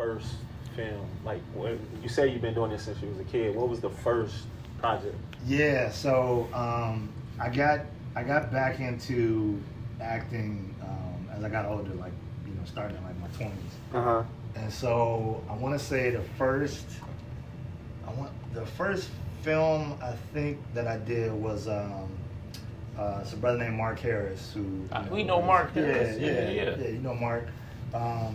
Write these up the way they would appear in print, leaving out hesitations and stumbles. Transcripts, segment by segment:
first film? Like, when you say you've been doing this since you was a kid. What was the first project? Yeah, so I got back into acting as I got older, like starting in like my 20s. And so I want to say the first film I think that I did was it's a brother named Mark Harris who we know Mark Harris. Yeah, you know Mark.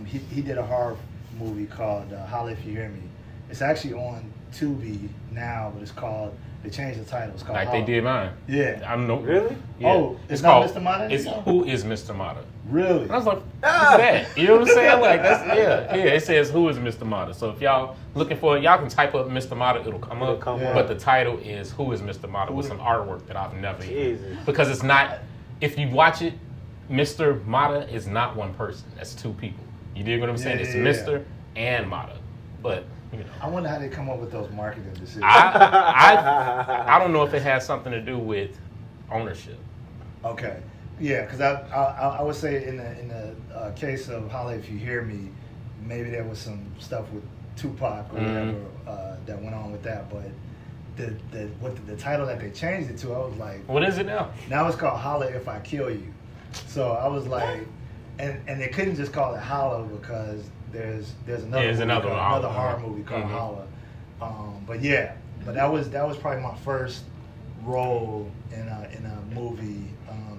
He did a horror movie called Holla If You Hear Me. It's actually on Tubi now, but they changed the title. It's called Like Holla. they did mine. Yeah. I know. Really? Yeah. Oh, it's not called Mr. Mata? It's Who is Mr. Mata? Really? And I was like, who's that? You know what I'm saying? Like, that's, yeah. It says, who is Mr. Mata? So if y'all looking for it, y'all can type up Mr. Mata, it'll come up. Yeah. But the title is Who is Mr. Mata with some artwork that I've never Jesus. used. Because it's not, if you watch it, Mr. Mata is not one person. That's two people. You dig what I'm saying? It's Mr. and Mata. But, you know. I wonder how they come up with those marketing decisions. I don't know if it has something to do with ownership. Okay. Yeah, because I would say in the case of Holla If You Hear Me, maybe there was some stuff with Tupac or whatever that went on with that. But the title that they changed it to, I was like, What is it now? now it's called Holla If I Kill You. So I was like, and they couldn't just call it Holla because there's another horror movie called Holla. But that was probably my first role in a movie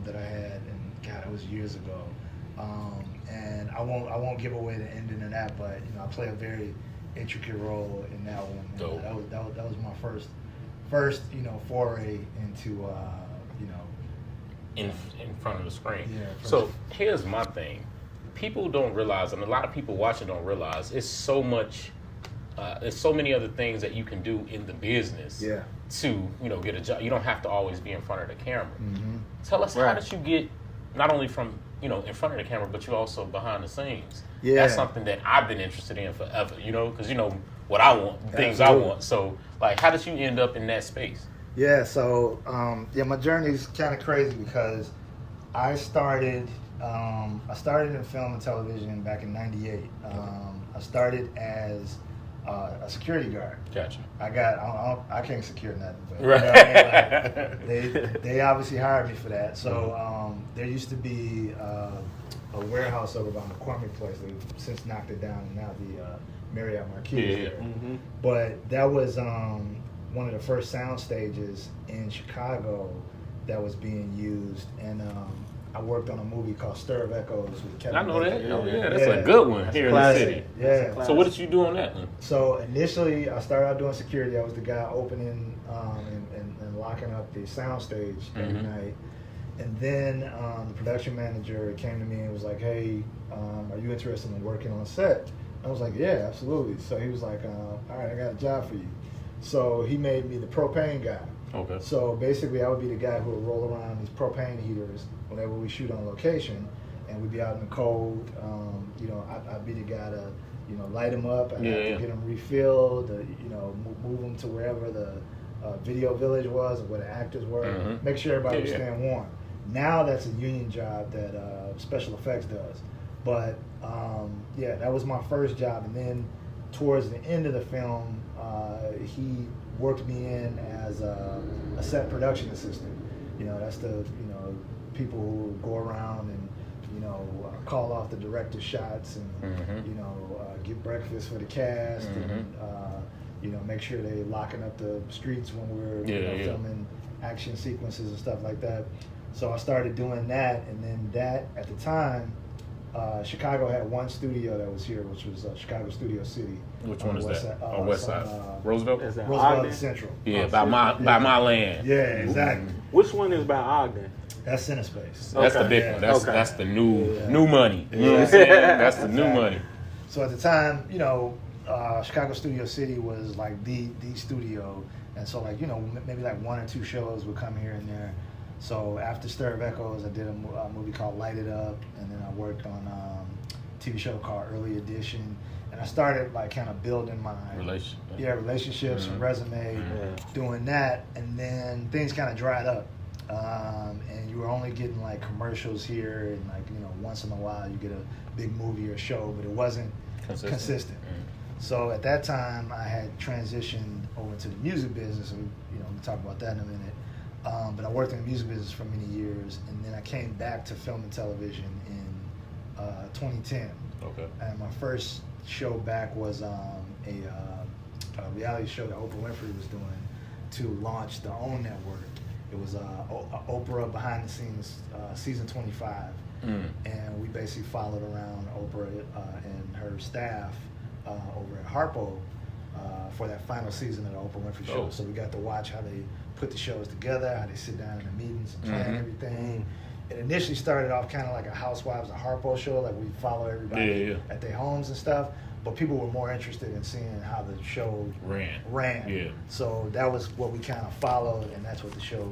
that I had, and God, it was years ago. And I won't give away the ending of that, but I play a very intricate role in that one. That was my first foray into in front of the screen. Yeah, so here's my thing. People don't realize, and a lot of people watching don't realize, it's so much, there's so many other things that you can do in the business to, get a job. You don't have to always be in front of the camera. Mm-hmm. Tell us, how did you get, not only from, in front of the camera, but you also behind the scenes? Yeah. That's something that I've been interested in forever, because what I want, the things I want. So, like, how did you end up in that space? Yeah, so my journey is kind of crazy because I started in film and television back in '98. I started as a security guard. Gotcha. I can't secure nothing, but Right. they obviously hired me for that. So there used to be a warehouse over by McCormick Place. They've since knocked it down, and now the Marriott Marquis is there. Mm-hmm. But that was one of the first sound stages in Chicago that was being used, and I worked on a movie called Stir of Echoes with Kevin. I know that. Yeah. Oh, yeah, that's a good one here in the city. Yeah. So what did you do on that one? So initially, I started out doing security. I was the guy opening and locking up the sound stage every night. And then the production manager came to me and was like, "Hey, are you interested in working on set?" I was like, "Yeah, absolutely." So he was like, "All right, I got a job for you." So he made me the propane guy. Okay. So basically, I would be the guy who would roll around these propane heaters whenever we shoot on location, and we'd be out in the cold. I'd be the guy to, light them up. I'd have to get them refilled. Move them to wherever the video village was or where the actors were. Make sure everybody was staying warm. Now that's a union job that special effects does. But that was my first job, and then towards the end of the film, he worked me in as a set production assistant. That's the people who go around and call off the director's shots and get breakfast for the cast and make sure they locking up the streets when we're filming action sequences and stuff like that. So I started doing that, and then that at the time, Chicago had one studio that was here, which was Chicago Studio City. Which one is that? On West Side? Roosevelt? Roosevelt and Central. Yeah, by my land. Yeah, exactly. Which one is by Ogden? That's CineSpace. That's the big one. That's the new money. You know what I'm saying? That's the new money. So at the time, Chicago Studio City was like the studio, and so maybe like one or two shows would come here and there. So after Stir of Echoes, I did a movie called Light It Up, and then I worked on a TV show called Early Edition, and I started like kind of building my relationships and resume, doing that, and then things kind of dried up, and you were only getting like commercials here, and like once in a while you get a big movie or show, but it wasn't consistent. So at that time, I had transitioned over to the music business. And, we'll talk about that in a minute. But I worked in the music business for many years, and then I came back to film and television in 2010. Okay. And my first show back was a reality show that Oprah Winfrey was doing to launch their own network. It was Oprah Behind the Scenes, season 25. And we basically followed around Oprah and her staff over at Harpo for that final season of the Oprah Winfrey Show. Oh. So we got to watch how they put the shows together, how they sit down in the meetings and plan everything. It initially started off kind of like a Housewives of Harpo show, like we follow everybody at their homes and stuff. But people were more interested in seeing how the show ran. Yeah. So that was what we kind of followed, and that's what the show,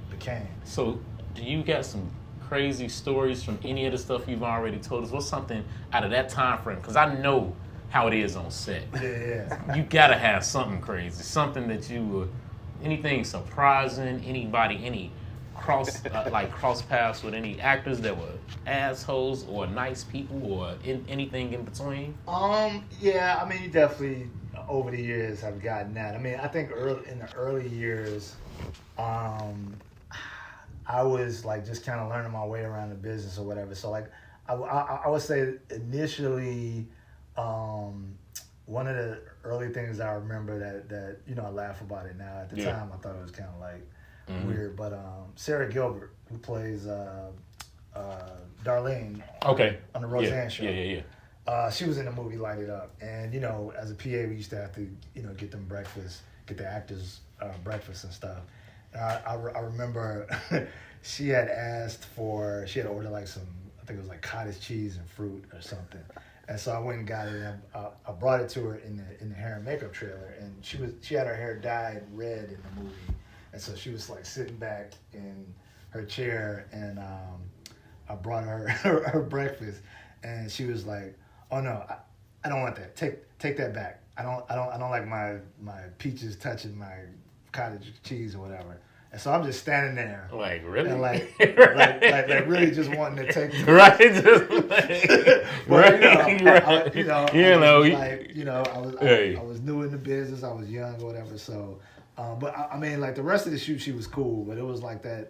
became. So, do you got some crazy stories from any of the stuff you've already told us? What's something out of that time frame? Because I know how it is on set. Yeah. You gotta have something crazy, something that anything surprising, any cross paths with any actors that were assholes or nice people or anything in between? Yeah, I mean, you definitely over the years have gotten that. I mean, I think in the early years, I was like just kind of learning my way around the business or whatever. So like, I would say initially, one of the early things I remember that I laugh about it now. At the time, I thought it was kind of like weird. But Sarah Gilbert, who plays Darlene on the Roseanne show. Yeah. She was in the movie Light It Up. And, as a PA, we used to have to, get them breakfast, get the actors breakfast and stuff. And I remember she had ordered like some, I think it was like cottage cheese and fruit or something. And so I went and got it, and I brought it to her in the hair and makeup trailer. And she had her hair dyed red in the movie. And so she was like sitting back in her chair, and I brought her her breakfast, and she was like, "Oh no, I don't want that. Take that back. I don't like my peaches touching my cottage cheese or whatever." And so I'm just standing there, like really, and like really just wanting to take it. Right, just like, I was new in the business. I was young or whatever. So, but I mean, like the rest of the shoot, she was cool. But it was like that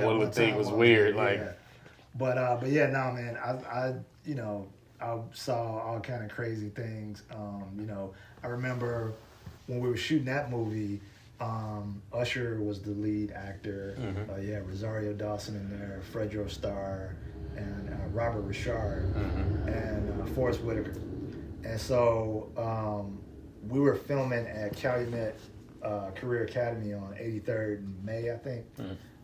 one would think was weird, like. Yeah. But yeah, no, man. I saw all kind of crazy things. I remember when we were shooting that movie. Usher was the lead actor. Rosario Dawson in there, Fredro Starr, and Robert Richard, and Forrest Whitaker. And so we were filming at Calumet Career Academy on 83rd in May, I think.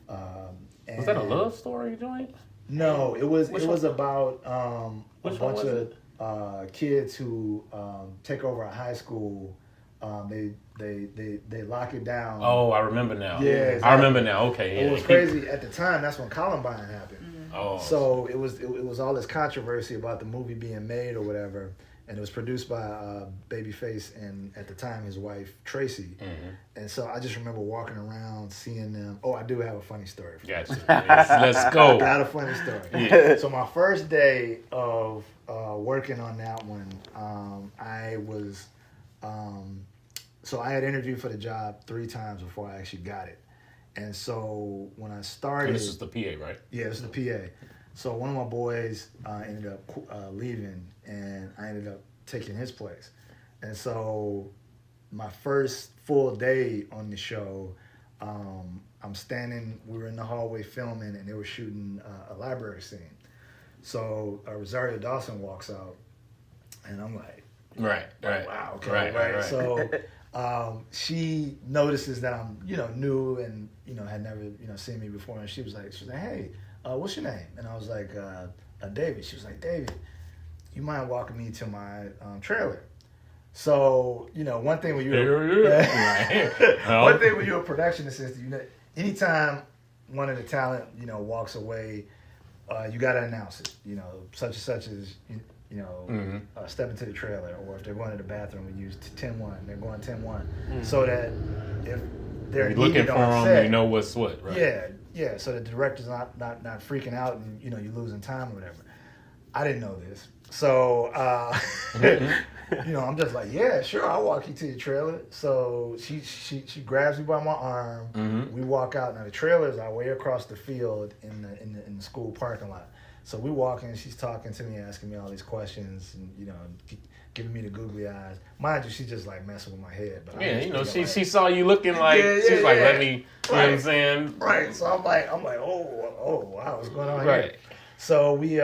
Was that a love story joint? No, it was about a Which bunch of kids who take over a high school. They lock it down. Oh, I remember now. Yeah, exactly. I remember now. Okay, yeah. It was crazy at the time. That's when Columbine happened. Oh, so it was all this controversy about the movie being made or whatever, and it was produced by Babyface and at the time his wife Tracy. And so I just remember walking around seeing them. Oh, I do have a funny story. Gotcha. Let's go. I got a funny story. Yeah. So my first day of working on that one, I was. So I had interviewed for the job 3 times before I actually got it. And so when I started... And this is the PA, right? Yeah, this is the PA. So one of my boys ended up leaving, and I ended up taking his place. And so my first full day on the show, I'm standing, we were in the hallway filming, and they were shooting a library scene. So Rosario Dawson walks out, and I'm like... Right. Wow, okay, right. So... she notices that I'm, new and, had never, seen me before. And she was like, hey, what's your name? And I was like, David. She was like, David, you mind walking me to my trailer? So, one thing when you're a production assistant, anytime one of the talent, walks away, you got to announce it, such and such is, step into the trailer, or if they're going to the bathroom, we use 10-1. They're going 10-1, so that if they're looking for them, set, you know what's what, right? Yeah. So the director's not freaking out, and you're losing time or whatever. I didn't know this, So, you know, I'm just like, yeah, sure, I'll walk you to your trailer. So she grabs me by my arm. We walk out. Now the trailers are way across the field in the school parking lot. So we walk in. She's talking to me, asking me all these questions, and you know, giving me the googly eyes. Mind you, she's just like messing with my head. But yeah, you know, she saw you looking like she's like, let me, you know what I'm saying? Right. So I'm like, oh, wow, what's going on here? So we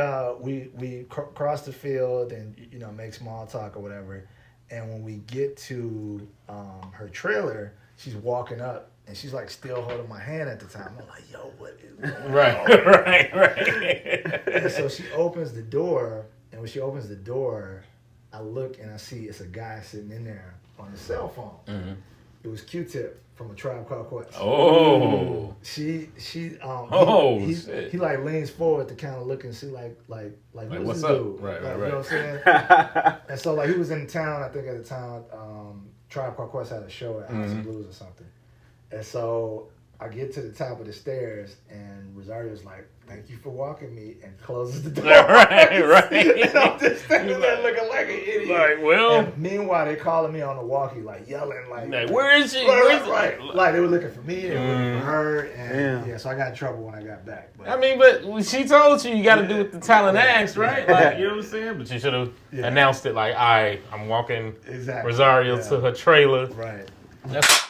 cross the field and you know make small talk or whatever, and when we get to her trailer, she's walking up and she's like still holding my hand at the time. I'm like, yo, what is going on? Right. And so she opens the door, and when she opens the door, I look and I see it's a guy sitting in there on his cell phone. It was Q-Tip from A Tribe Called Quest. Oh. He Shit. He like leans forward to kind of look and see like what's up? Dude? Right. You know what I'm saying? And so like he was in town, I think at the time, Tribe Called Quest had a show at House of Blues or something. And so I get to the top of the stairs and Rosario's like, "Thank you for walking me," and closes the door. Right. And I'm just standing there looking like an idiot. Like, well. And meanwhile, they calling me on the walkie, like yelling, like where is she? Right. Like they were looking for me, they were looking for her, and yeah. So I got in trouble when I got back. But, I mean, but she told you got to do what the talent asks, right? Like, you know what I'm saying? But you should have announced it like, I'm walking Rosario to her trailer. Right. That's